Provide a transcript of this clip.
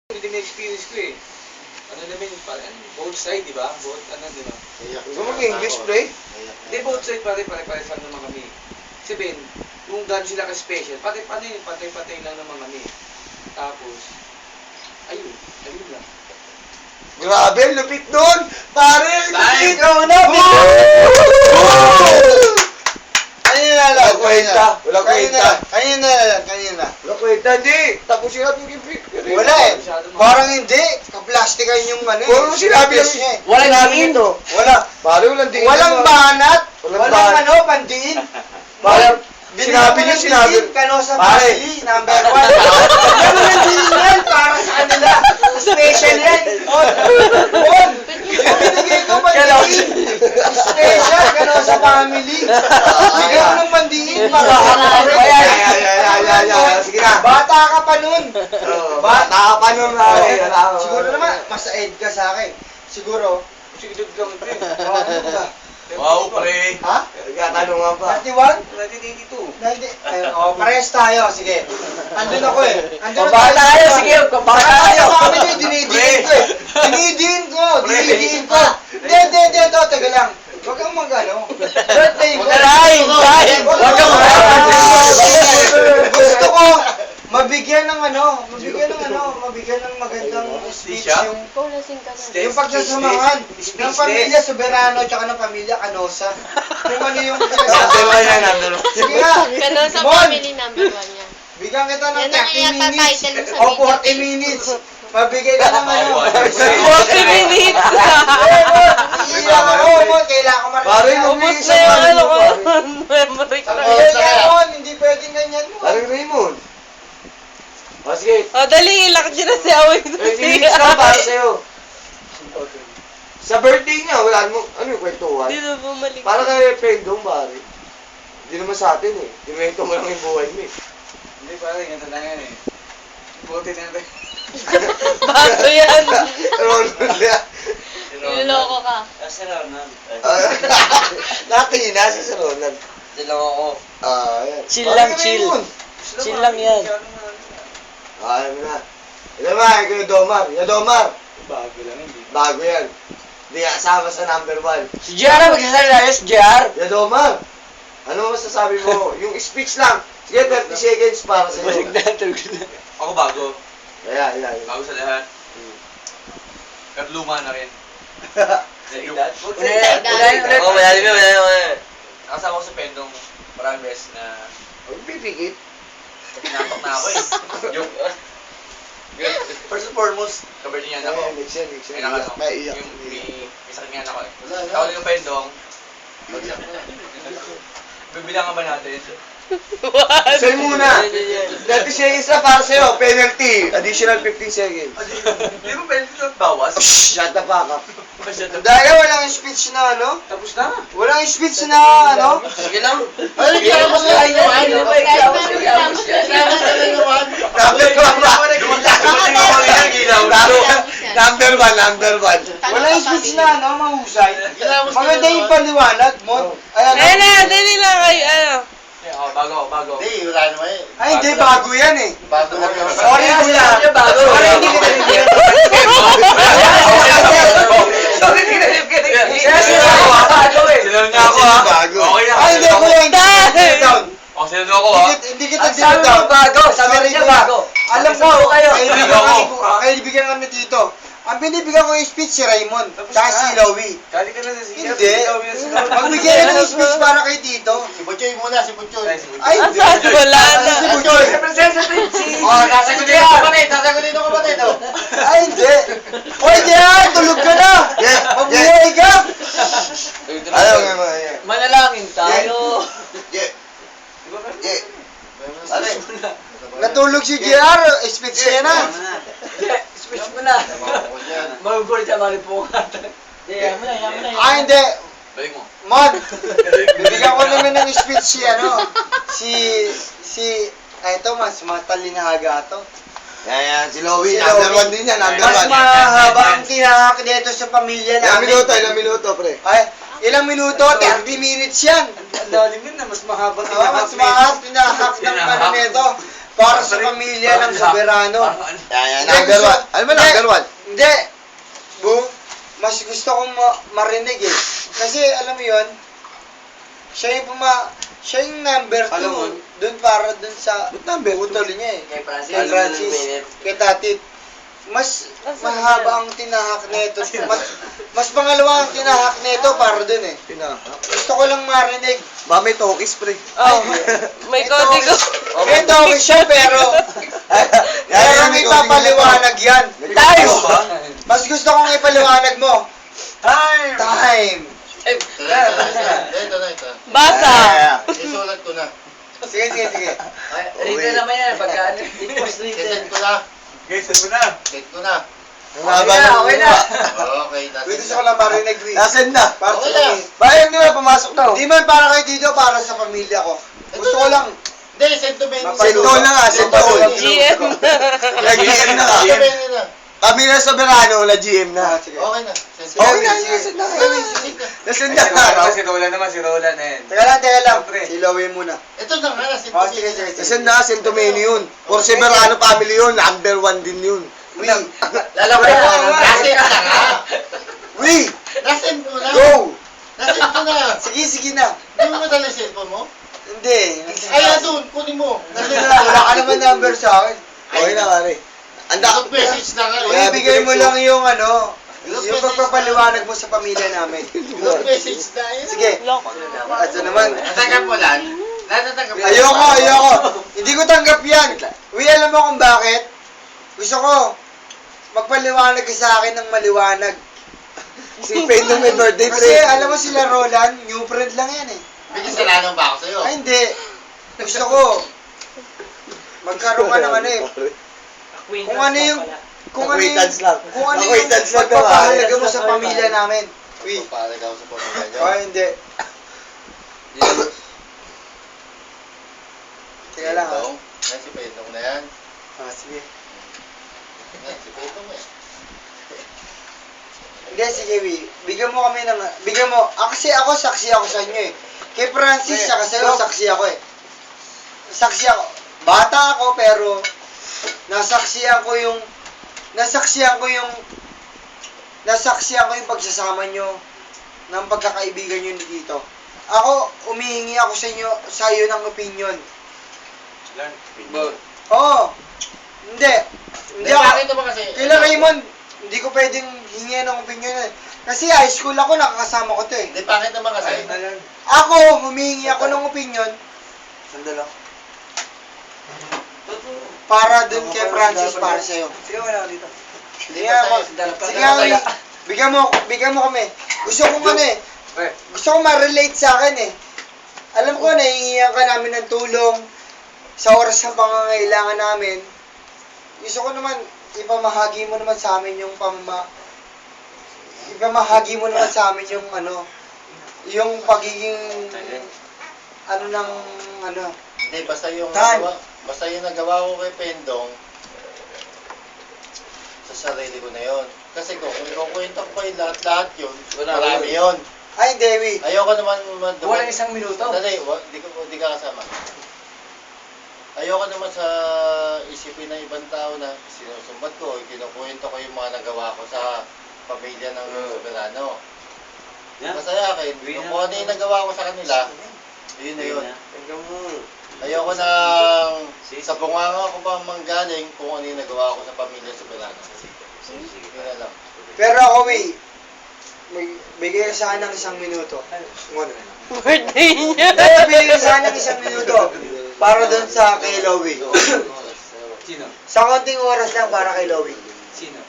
Hindi na-experience ko eh. Ano naman, both side, di ba? Both, di ba? Gusto mo mag-English, pre? Hindi, both side pare-pare lang naman kami. Sabihin, kung gano'n sila ka-special, patay-patay lang naman kami. Tapos, ayun lang. Grabe, lupit nun! Pare, lupit! Ikaw na, Kanina lang, kanina. Wala kwenta. Kanina. Wala kwenta, di. Tapos sinabi yung pick. Wala eh. Parang hindi. Kaplastikan yung ano eh. Puro sinabi lang. niya eh. Wala namin ito. Wala. Pare, walang diin. Walang banat. Walang Walang banat. pandiin. Parang, sinabi niya, sinabi. Kanosa Pare. Family, number 1. Ganun ang diin yan para sa kanila. Special yan. On. Binigay ko pandiin. Special, Kanosa Family. Bigyan mo ng pandiin para sa kanila. Sige na. Bata ka pa nun. Bata ka pa nun, pare. Siguro naman, mas-aid ka sa akin. Siguro. Sigurad lang ito eh. Ano ba? Wow, pre. Ha? Nagkatanungan pa. 31? 1982. Parehas tayo, sige. Andun ako eh. Andun Bata tayo, sige. Bata tayo. Kami nyo, dinidiin ko eh. Dinidiin ko. Hindi, ito, taga lang. Huwag kang mag-ano. Birthday ko. Huwag kang Gusto ko, mabigyan ng magandang speech yung yung pagsasamahan ng pamilya Soberano tsaka ng pamilya Canosa. Kung ano yung sige nga. Canosa Mon, family number 1 yan. bigyan kita ng Yan ang 30 yata minutes title sa o video. 40 minutes. Mabigay ka ng ano. 40 minutes! Iiyak ako, Mon. Kailangan ko marinig. Pare, yan. ubus na yung ano ko. Memory ko. Kaya Mon, hindi pwedeng ganyan mo. Pare, Raymond. O, sige. O, dali, ilak dyan na si Away. 20 minutes lang para sa'yo. Sa birthday niya, wala mo, ano yung kwentuhan? Hindi na bumalik. Para kay Pendong, pare. Hindi naman sa atin eh. Kinuwento mo lang yung buhay mo eh. Hindi pare, ganito lang yan eh. Buti na rin. Bago yan. Ronald yan. Niloloko ka. Kasi Ronald. Nakina si Sir Ronald. Dilaw ako. Ayan. Chill Pare, lang, kay chill. Raymond. Chill lang yan. Alam mo na. Ito ba, ikaw yung Domar. Yung Domar. Bago lang hindi. Bago yan. Hindi kasama sa number 1. Si JR na magsasalita si JR. Yung Domar. Ano masasabi mo? Yung speech lang. Sige, 30 seconds para sa'yo. Ako bago. Ayan. Bago sa lahat. At luma na rin. Oo, Nakasama ko sa Pendong maraming beses na Huwag pipikit. pinapak na ako eh. Yung, first and foremost, kabirthday niya ako. Next yan. May nakano, Naiiyak. yung may sakit niya ako eh. Ako din yung Pendong. Bibilangan ba natin? Sa'yo muna. 30 seconds na para sa'yo. Penalty. Additional 15 seconds. Di ba pwede ito bawas? Shut the fuck up. Dahil walang speech na ano? Tapos na. Walang speech na ano? Sige lang. Ano kaya mas Number 1. Walang speech na ano, mahusay. Maganda yung paliwanag mo. Ayun na, dali lang kayo. Ano? Bago. Ay, hindi, bago yan eh. Sorry, kuya. Sorry, hindi kita rin. Sorry, kinalip ka. Sinunod nga ako ha. Bago. Okay na. Ay, hindi, kuya, hindi. Down. O, sinunod ako ha. Hindi kita dinodown. Sorry, kuya. Alam ko, kaibigan kami dito. Ang binibigyan ko yung speech si Raymond, tsaka si Lowy. Kali ka na sa siya. Hindi. Magbigyan ka ng speech para kay Tito. Si Butchoy muna, si Butchoy. Ay, hindi. Saan? Wala na. Si Butchoy. Sasagutin ng kapatid. Ay, hindi. O, hindi ah, tulog ka na. Mabuhay ka. Ayaw nga mga yan. Manalangin tayo. Natulog si JR, speech niya na. Speech mo na. Magugulit siya, maripungatan. Ay, hindi. Balik mo. Mon, bibigyan ko naman ng speech ito mas matalinahaga to. Yan, si Lowy. Si Number Lowy. 1 din yan, number Mas 1. mahaba ang tinahak dito sa pamilya Ilang namin. minuto, pre. Ay, ilang minuto? 30 minutes yan. Ang lalim yun na, mas mahaba Mas mahaba tinahak ng ano nito. para sa pamilya ng soberano. Yan, Hindi, number gusto- one. Ano ba hindi. number one? Hindi. Bu, mas gusto kong marinig eh. Kasi alam mo yun, siya yung number 2 Alam mo? dun para dun sa Ba't number two? utol niya eh. Kay Francis. Kay Francis, kay Tatit. Mas mahaba ang tinahak nito. Mas pangalawa ang tinahak nito para dun eh. Gusto ko lang marinig. Ba, may tokis, pre. Oh, may kodi ko. May tawag siya pero pero may papaliwanag yan. Tayo! Mas gusto kong ipaliwanag mo. Time! Ito. Basa. Isulat ko na. Sige. Rito naman yan, pagka ano. Send ko na. Send ko na. Okay na. Okay, Uy, gusto ko lang marinig, Uy. Nasend na. Para Okay sa lang. pamilya. Bayan nyo na, pumasok na. Hindi man para kay Tito, para sa pamilya ko. Gusto ko lang. Hindi, send to Benny. Sentol na nga, sentol. GM. Nag-GM na nga. Send to Benny na. Kami na soberano, na-GM na. Sige. Okay na. Send to Okay Benny. na, nasend na. Send na. Nasend Ay, na si nga. Roland naman, si Roland naman, si Roland na yan. Teka lang. Siyempre. Silawin muna. Ito na nga, send to Oh, Benny. sige. Nasend na, sentomeno yun. For soberano family yun, number one din yun. Uy, Lalabay na. Nasend na nga. Uy, Nasend ko na. go! Nasend ko na. Sige na. Hindi mo madali cellphone mo? Hindi. Ay, doon. Kunin mo. Wala ka naman number sa akin. Okay na, pare. Ang Dapat message na nga. Uy, eh. bigay mo lang yung yung pagpapaliwanag mo sa pamilya namin. Dapat message na. Ayun. Sige. At so naman, Natanggap mo lang. Natatanggap mo. ayoko. Hindi ko tanggap yan. Uy, alam mo kung bakit? Gusto ko, magpaliwanag ka sa akin ng maliwanag. Si Pen nung may birthday, Kasi pre. alam mo sila Roland, new friend lang yan eh. May kasalanan ba ako sa'yo? Ay hindi. Gusto ko, magkaroon ka ng ano eh. Kung ano yung, Acquaintance lang. kung ano yung Acquaintance lang daw, pagpapahalaga mo ah. sa pamilya namin. Uy, Papalag ako sa pamilya niyo. oh hindi. Teka lang ha. Yan, si Petong na yan. Ah, sige. Yan, si Petong eh. Hindi, sige, bigyan mo kami ng, kasi ako, saksi ako sa inyo eh. Kay Francis, saka sa'yo, saksi ako eh. Saksi ako. Bata ako, pero, nasaksiyan ko yung pagsasama nyo ng pagkakaibigan nyo ni Tito. Ako, umihingi ako sa iyo ng opinion. Oo. Hindi. Hindi ako. Bakit naman kasi? Kila Raymond, hindi ko pwedeng hingin ng opinion eh. Kasi high school ako, nakakasama ko to eh. Hindi, bakit naman kasi? Ako, humihingi ako ng opinion Sandala. para dun kay Francis, para sa'yo. Sige, wala dito. Sige nga, sige nga, Uy. Bigyan mo kami. Gusto kong ano eh. Pre, Gusto kong ma-relate sa akin eh. Alam ko, nahihingihan ka namin ng tulong sa oras ng pangangailangan namin. Gusto ko naman, ipamahagi mo naman sa amin yung yung pagiging Hindi, basta yung Tan. basta yung nagawa ko kay Pendong, sa sarili ko na yon. Kasi kung ikukwento ko kayo lahat yun, marami yun. Ay, Dewi. Ayoko naman Walang isang minuto. Dali, di ka kasama. Ayoko naman sa isipin ng ibang tao na sinusumbat ko, kinukwento ko yung mga nagawa ko sa pamilya ng soberano. Masaya akin, kung ano yung nagawa ko sa kanila, yun na yun. Ayoko nang sa bunganga ko pa manggaling kung ano yung nagawa ko sa pamilya soberano. Yun na lang. Pero ako, bigay sa akin ng 1 minuto. Birthday niya. Bigay sa akin ng 1 minuto para doon sa kay Lowy. sino? Sa konting oras lang para kay Lowy. Sino?